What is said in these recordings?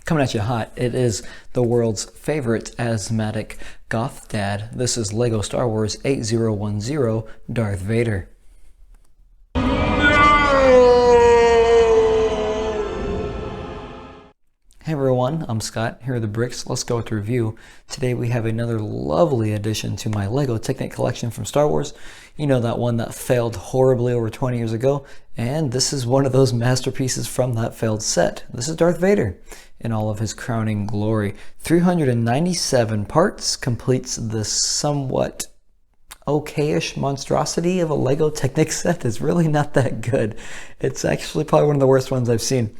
Coming at you hot, it is the world's favorite asthmatic goth dad. This is LEGO Star Wars 8010 Darth Vader. Hey everyone, I'm Scott, here are the bricks. Let's go with the review. Today we have another lovely addition to my LEGO Technic collection from Star Wars. You know, that one that failed horribly over 20 years ago, and this is one of those masterpieces from that failed set. This is Darth Vader in all of his crowning glory. 397 parts completes this somewhat okay-ish monstrosity of a LEGO Technic set. It's really not that good. It's actually probably one of the worst ones I've seen.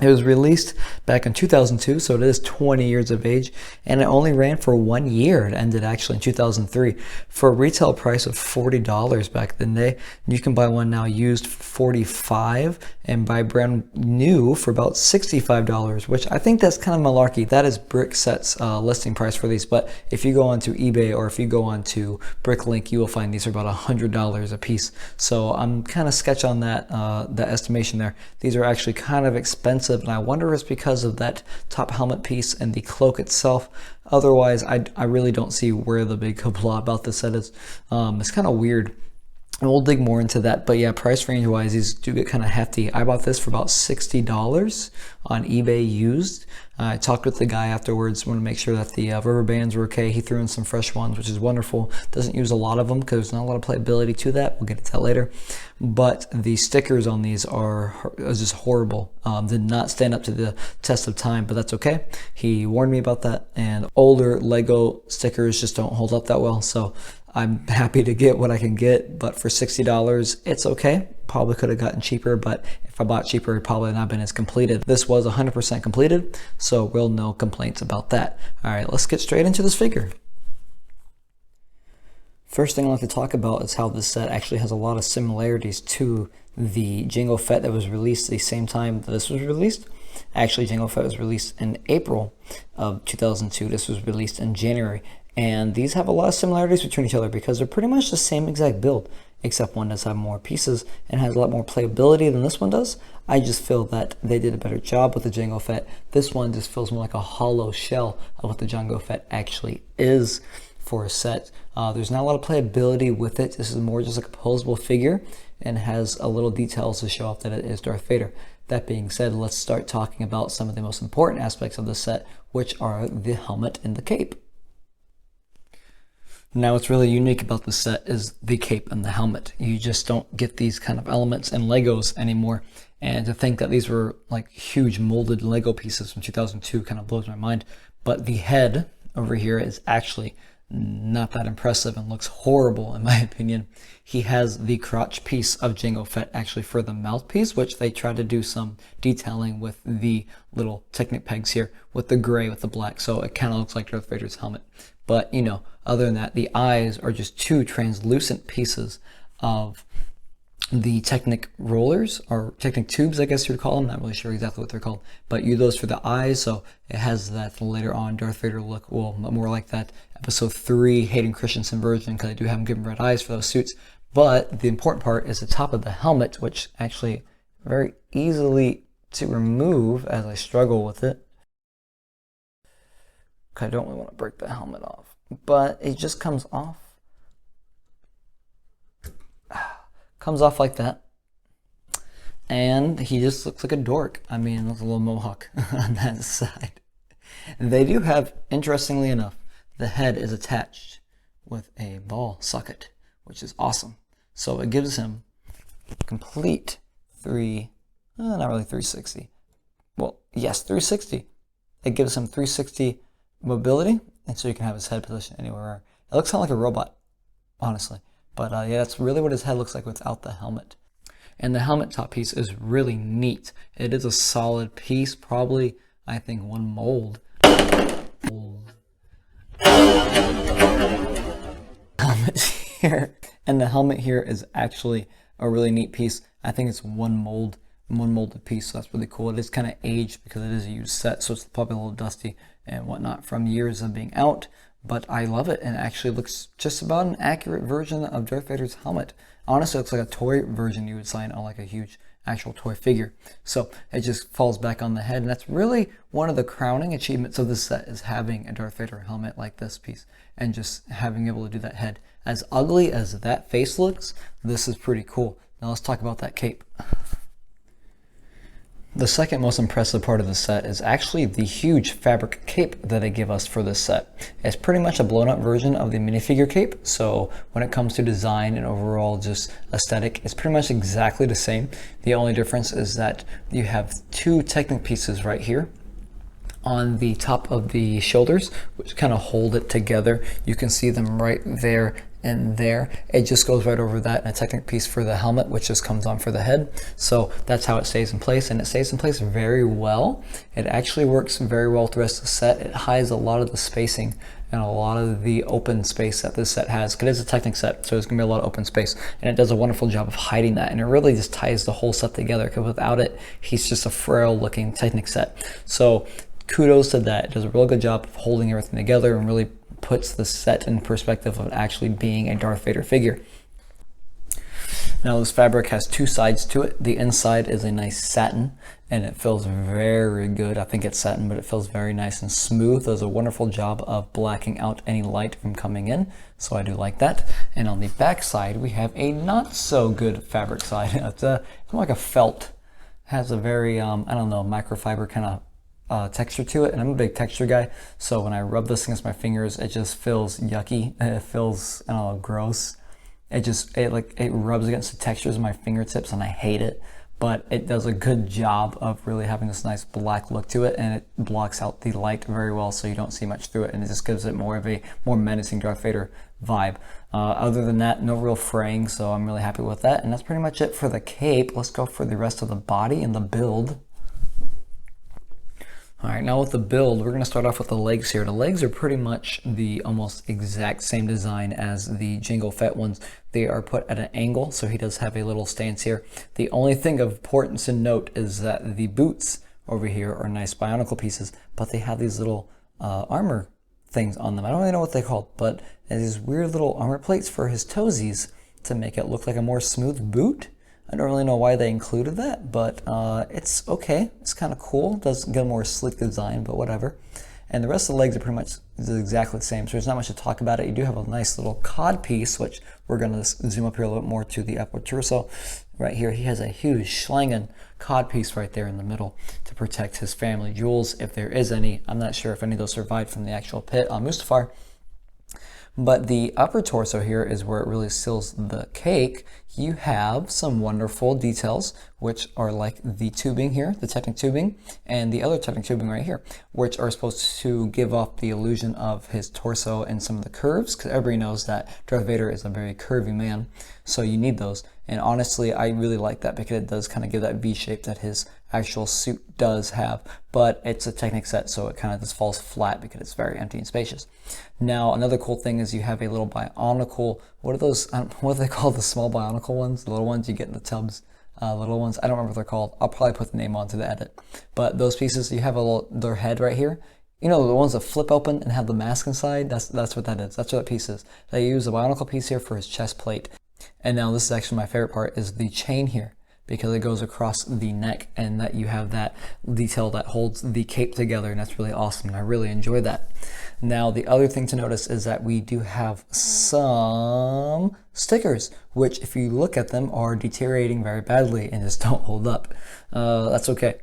It was released back in 2002, so it is 20 years of age, and it only ran for 1 year. It ended actually in 2003 for a retail price of $40 back in the day. You can buy one now used for $45 and buy brand new for about $65, which I think that's kind of malarkey. That is Brickset's listing price for these, but if you go onto eBay or if you go onto Bricklink, you will find these are about $100 a piece. So I'm kind of sketch on that estimation there. These are actually kind of expensive, and I wonder if it's because of that top helmet piece and the cloak itself. Otherwise, I really don't see where the big hoopla about this set is. It's kind of weird. And we'll dig more into that, but yeah, price range wise, these do get kind of hefty. I bought this for about $60 on eBay used. I talked with the guy afterwards, wanted to make sure that the rubber bands were okay. He threw in some fresh ones, which is wonderful. Doesn't use a lot of them because there's not a lot of playability to that. We'll get into that later. But the stickers on these are just horrible. Did not stand up to the test of time, but that's okay. He warned me about that, and older LEGO stickers just don't hold up that well. So I'm happy to get what I can get, but for $60, it's okay. Probably could have gotten cheaper, but if I bought cheaper, it'd probably not been as completed. This was 100% completed, so real no complaints about that. All right, let's get straight into this figure. First thing I'd like to talk about is how this set actually has a lot of similarities to the Jango Fett that was released the same time that this was released. Actually, Jango Fett was released in April of 2002. This was released in January. And these have a lot of similarities between each other because they're pretty much the same exact build, except one does have more pieces and has a lot more playability than this one does. I just feel that they did a better job with the Jango Fett. This one just feels more like a hollow shell of what the Jango Fett actually is for a set. There's not a lot of playability with it. This is more just like a posable figure and has a little details to show off that it is Darth Vader. That being said, let's start talking about some of the most important aspects of the set, which are the helmet and the cape. Now, what's really unique about this set is the cape and the helmet. You just don't get these kind of elements in Legos anymore. And to think that these were like huge molded Lego pieces from 2002 kind of blows my mind. But the head over here is actually not that impressive and looks horrible in my opinion. He has the crotch piece of Jango Fett actually for the mouthpiece, which they tried to do some detailing with the little Technic pegs here with the gray with the black. So it kind of looks like Darth Vader's helmet. But, you know, other than that, the eyes are just two translucent pieces of the Technic rollers, or Technic tubes, I guess you would call them. Not really sure exactly what they're called. But you those for the eyes, so it has that later on Darth Vader look, well, more like that Episode 3 Hayden Christensen version, because I do have him giving red eyes for those suits. But the important part is the top of the helmet, which actually very easily to remove as I struggle with it. I don't really want to break the helmet off, but it just comes off. Comes off like that. And he just looks like a dork. I mean, there's a little mohawk on that side. They do have, interestingly enough, the head is attached with a ball socket, which is awesome. So it gives him complete not really 360. Well, yes, 360. It gives him 360 mobility, and so you can have his head positioned anywhere. It looks kind of like a robot, honestly. But yeah, that's really what his head looks like without the helmet. And the helmet top piece is really neat. It is a solid piece, probably, I think, one mold. Helmet here. And the helmet here is actually a really neat piece. I think it's one molded piece, so that's really cool. It is kind of aged because it is a used set, so it's probably a little dusty and whatnot from years of being out, but I love it, and it actually looks just about an accurate version of Darth Vader's helmet. Honestly, it looks like a toy version you would sign on like a huge actual toy figure. So it just falls back on the head, and that's really one of the crowning achievements of this set, is having a Darth Vader helmet like this piece and just having able to do that head. As ugly as that face looks, this is pretty cool. Now let's talk about that cape. The second most impressive part of the set is actually the huge fabric cape that they give us for this set. It's pretty much a blown up version of the minifigure cape, so when it comes to design and overall just aesthetic, it's pretty much exactly the same. The only difference is that you have two Technic pieces right here on the top of the shoulders, which kind of hold it together. You can see them right there and there. It just goes right over that, and a Technic piece for the helmet, which just comes on for the head. So that's how it stays in place, and it stays in place very well. It actually works very well with the rest of the set. It hides a lot of the spacing and a lot of the open space that this set has. It is a Technic set, so there's gonna be a lot of open space, and it does a wonderful job of hiding that, and it really just ties the whole set together, because without it, he's just a frail looking Technic set. So kudos to that. It does a real good job of holding everything together and really puts the set in perspective of actually being a Darth Vader figure. Now this fabric has two sides to it. The inside is a nice satin, and it feels very good. I think it's satin, but it feels very nice and smooth. Does a wonderful job of blacking out any light from coming in, so I do like that. And on the back side, we have a not so good fabric side. It's like a felt. It has a very, I don't know, microfiber kind of texture to it, and I'm a big texture guy, so when I rub this against my fingers, it just feels yucky. It feels, I don't know, gross. It rubs against the textures of my fingertips, and I hate it. But it does a good job of really having this nice black look to it, and it blocks out the light very well, so you don't see much through it, and it just gives it more of a more menacing Darth Vader vibe. Other than that, no real fraying, so I'm really happy with that, and that's pretty much it for the cape. Let's go for the rest of the body and the build. All right, now with the build, we're gonna start off with the legs here. The legs are pretty much the almost exact same design as the Jango Fett ones. They are put at an angle, so he does have a little stance here. The only thing of importance to note is that the boots over here are nice bionicle pieces, but they have these little armor things on them. I don't really know what they're called, but these weird little armor plates for his toesies to make it look like a more smooth boot. I don't really know why they included that, but it's okay. It's kind of cool. It does get a more sleek design, but whatever. And the rest of the legs are pretty much exactly the same, so there's not much to talk about it. You do have a nice little cod piece, which we're going to zoom up here a little bit more to the upper torso. Right here, he has a huge Schlangen cod piece right there in the middle to protect his family jewels, if there is any. I'm not sure if any of those survived from the actual pit on Mustafar. But the upper torso here is where it really seals the cake. You have some wonderful details, which are like the tubing here, the Technic tubing, and the other Technic tubing right here, which are supposed to give off the illusion of his torso and some of the curves, because everybody knows that Darth Vader is a very curvy man, so you need those. And honestly, I really like that, because it does kind of give that V shape that his actual suit does have, but it's a Technic set, so it kind of just falls flat because it's very empty and spacious. Now, another cool thing is you have a little bionicle. What are those? What are they called? The small bionicle ones, the little ones you get in the tubs. Little ones. I don't remember what they're called. I'll probably put the name onto the edit. But those pieces, you have their head right here. You know, the ones that flip open and have the mask inside. That's what that is. That's what that piece is. They use a bionicle piece here for his chest plate. And now this is actually my favorite part, is the chain here, because it goes across the neck, and that you have that detail that holds the cape together, and that's really awesome, and I really enjoy that. Now, the other thing to notice is that we do have some stickers, which, if you look at them, are deteriorating very badly and just don't hold up. That's okay.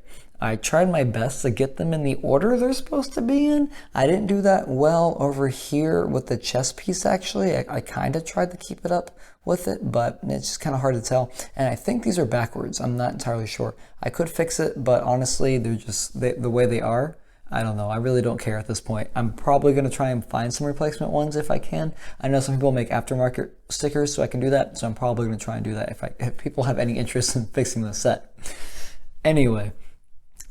I tried my best to get them in the order they're supposed to be in. I didn't do that well over here with the chest piece, actually. I kind of tried to keep it up with it, but it's just kind of hard to tell. And I think these are backwards. I'm not entirely sure. I could fix it, but honestly, they're just the way they are. I don't know. I really don't care at this point. I'm probably going to try and find some replacement ones if I can. I know some people make aftermarket stickers, so I can do that. So I'm probably going to try and do that if people have any interest in fixing the set. Anyway,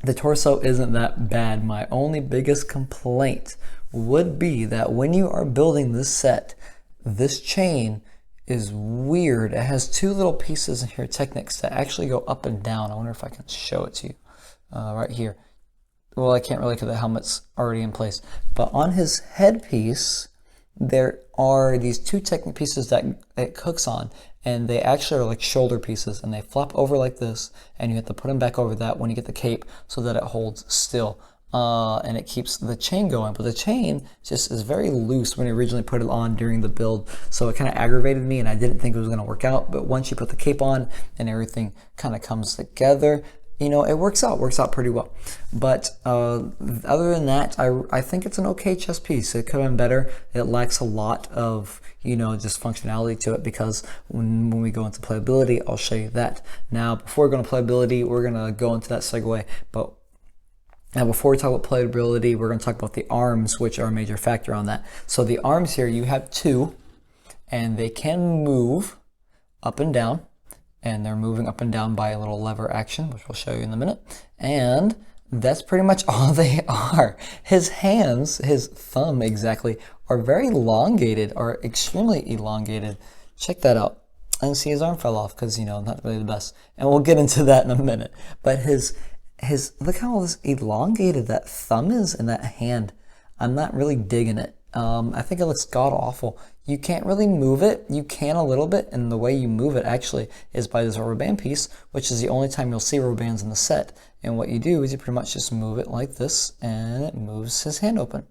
the torso isn't that bad. My only biggest complaint would be that when you are building this set, this chain is weird. It has two little pieces in here, Technics, that actually go up and down. I wonder if I can show it to you right here. Well, I can't really, because the helmet's already in place. But on his headpiece, there are these two Technic pieces that it hooks on, and they actually are like shoulder pieces, and they flop over like this, and you have to put them back over that when you get the cape so that it holds still. And it keeps the chain going, but the chain just is very loose when you originally put it on during the build, so it kind of aggravated me and I didn't think it was going to work out. But once you put the cape on and everything kind of comes together, you know, it works out pretty well. But other than that, I think it's an okay chess piece. It could have been better. It lacks a lot of, you know, just functionality to it, because when we go into playability, I'll show you that. Now, before we go into playability, we're going to go into that segue, but now, before we talk about playability, we're going to talk about the arms, which are a major factor on that. So the arms here, you have two, and they can move up and down, and they're moving up and down by a little lever action, which we'll show you in a minute. And that's pretty much all they are. His hands, his thumb exactly, are very elongated, or extremely elongated. Check that out. I can see his arm fell off because, you know, not really the best. And we'll get into that in a minute. But his look how elongated that thumb is and that hand. I'm not really digging it. I think it looks god awful. You can't really move it. You can a little bit, and the way you move it actually is by this rubber band piece, which is the only time you'll see rubber bands in the set. And what you do is you pretty much just move it like this, and it moves his hand open.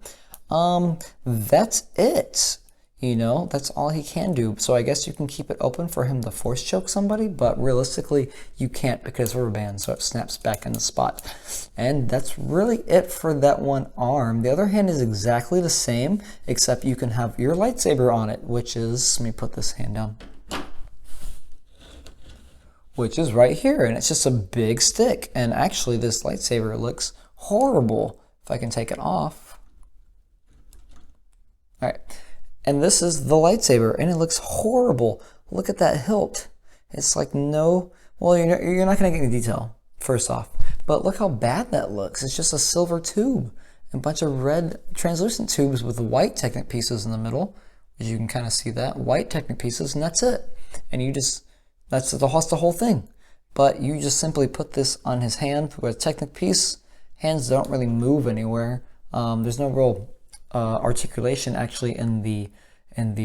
That's it. You know, that's all he can do. So I guess you can keep it open for him to force choke somebody, but realistically you can't because rubber band, so it snaps back in the spot. And that's really it for that one arm. The other hand is exactly the same, except you can have your lightsaber on it, which is, let me put this hand down, which is right here, and it's just a big stick. And actually this lightsaber looks horrible if I can take it off. All right. And this is the lightsaber, and it looks horrible. Look at that hilt. It's like no, well, you're not going to get any detail, first off. But look how bad that looks. It's just a silver tube, a bunch of red translucent tubes with white Technic pieces in the middle. As you can kind of see that, white Technic pieces, and that's it. And you just, that's the whole thing. But you just simply put this on his hand with a Technic piece. Hands don't really move anywhere. There's no real articulation actually in the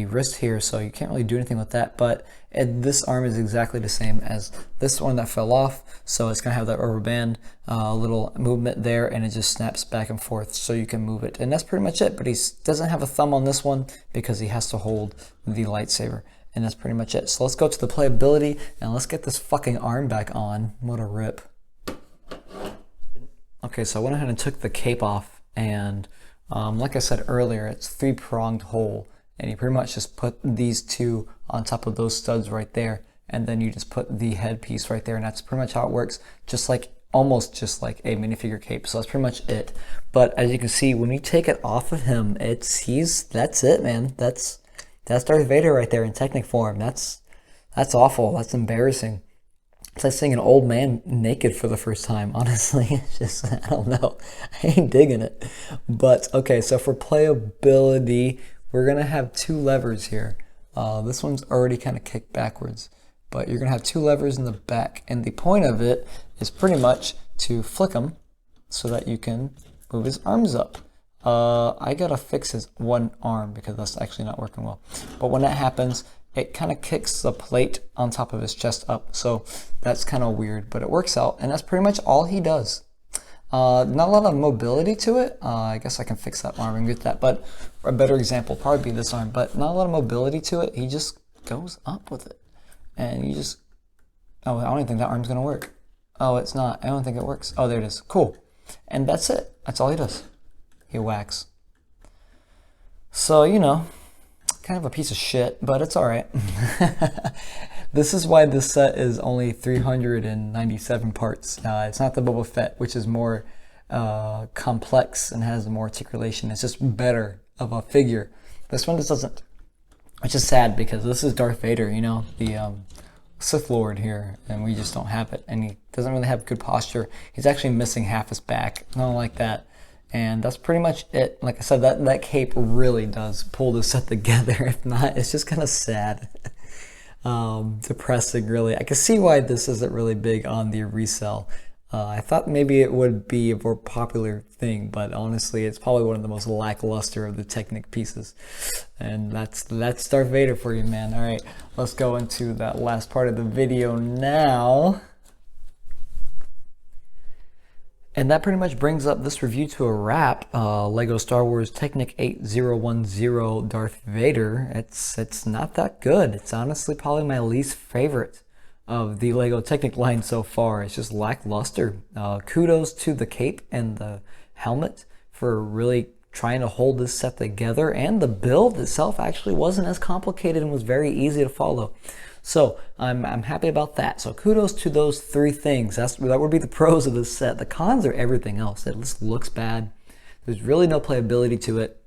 wrist here, so you can't really do anything with that. But this arm is exactly the same as this one that fell off, so it's gonna have that rubber band little movement there, and it just snaps back and forth so you can move it. And that's pretty much it. But he doesn't have a thumb on this one because he has to hold the lightsaber, and that's pretty much it. So let's go to the playability and let's get this fucking arm back on. What a rip. Okay, so I went ahead and took the cape off, and like I said earlier, it's three-pronged hole, and you pretty much just put these two on top of those studs right there, and then you just put the headpiece right there, and that's pretty much how it works, just like, almost just like a minifigure cape. So that's pretty much it. But as you can see, when you take it off of him, that's it, man. That's Darth Vader right there in Technic form. That's awful. That's embarrassing. It's like seeing an old man naked for the first time, honestly. It's just, I don't know. I ain't digging it. But, okay, so for playability, we're going to have two levers here. This one's already kind of kicked backwards. But you're going to have two levers in the back. And the point of it is pretty much to flick them so that you can move his arms up. I got to fix his one arm because that's actually not working well. But when that happens, it kind of kicks the plate on top of his chest up, so that's kind of weird, but it works out, and that's pretty much all he does. Not a lot of mobility to it. I guess I can fix that arm and get that, but a better example would probably be this arm, but not a lot of mobility to it. He just goes up with it, and you just, oh, I don't even think that arm's going to work. Oh, it's not. I don't think it works. Oh, there it is. Cool. And that's it. That's all he does. He whacks. So, you know, kind of a piece of shit, but it's all right. This is why this set is only 397 parts. It's not the Boba Fett, which is more complex and has more articulation. It's just better of a figure. This one just doesn't, which is sad because this is Darth Vader, you know, the Sith Lord here, and we just don't have it. And he doesn't really have good posture. He's actually missing half his back. I don't like that. And that's pretty much it. Like I said, that cape really does pull the set together. If not, it's just kind of sad. Depressing, really. I can see why this isn't really big on the resale. I thought maybe it would be a more popular thing, but honestly, it's probably one of the most lackluster of the Technic pieces. And that's Darth Vader for you, man. All right, let's go into that last part of the video now. And that pretty much brings up this review to a wrap. Lego Star Wars Technic 8010 Darth Vader. It's not that good. It's honestly probably my least favorite of the Lego Technic line so far. It's just lackluster. Kudos to the cape and the helmet for really trying to hold this set together, and the build itself actually wasn't as complicated and was very easy to follow. So I'm happy about that. So kudos to those three things. That would be the pros of this set. The cons are everything else. It just looks bad. There's really no playability to it.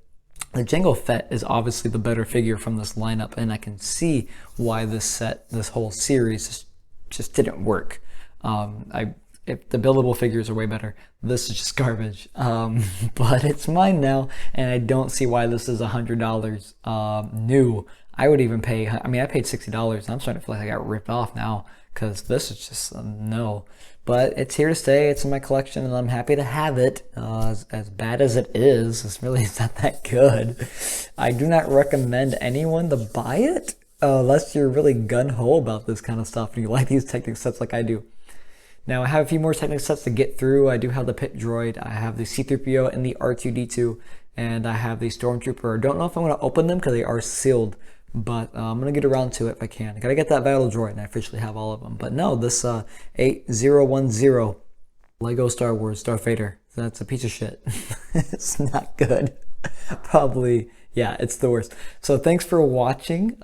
The Jango Fett is obviously the better figure from this lineup, and I can see why this set, this whole series, just didn't work. If the buildable figures are way better, this is just garbage. But it's mine now, and I don't see why this is $100 new. I would even pay, I mean, I paid $60, and I'm starting to feel like I got ripped off now, because this is just no. But it's here to stay. It's in my collection, and I'm happy to have it. As bad as it is, it's not that good. I do not recommend anyone to buy it unless you're really gun-ho about this kind of stuff and you like these Technic sets like I do. Now, I have a few more Technic sets to get through. I do have the Pit Droid, I have the C-3PO and the R2-D2, and I have the Stormtrooper. I don't know if I'm going to open them because they are sealed, but I'm going to get around to it if I can. I got to get that Battle Droid, and I officially have all of them. But no, this 8010 Lego Star Wars Darth Vader, that's a piece of shit. It's not good. Probably, yeah, it's the worst. So thanks for watching.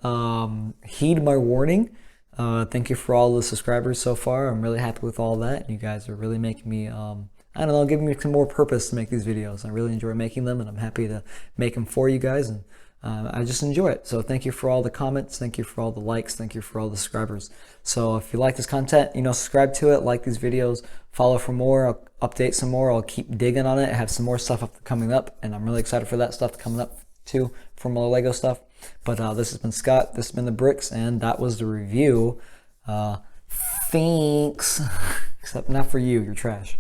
Heed my warning. Thank you for all the subscribers so far. I'm really happy with all that. You guys are really making me, I don't know, giving me some more purpose to make these videos. I really enjoy making them, and I'm happy to make them for you guys, and I just enjoy it. So thank you for all the comments. Thank you for all the likes. Thank you for all the subscribers. So if you like this content, subscribe to it, like these videos, follow for more. I'll update some more. I'll keep digging on it. I have some more stuff coming up, and I'm really excited for that stuff coming up too, for more Lego stuff. But this has been Scott, this has been the Bricks, and that was the review. Thanks. Except not for you, you're trash.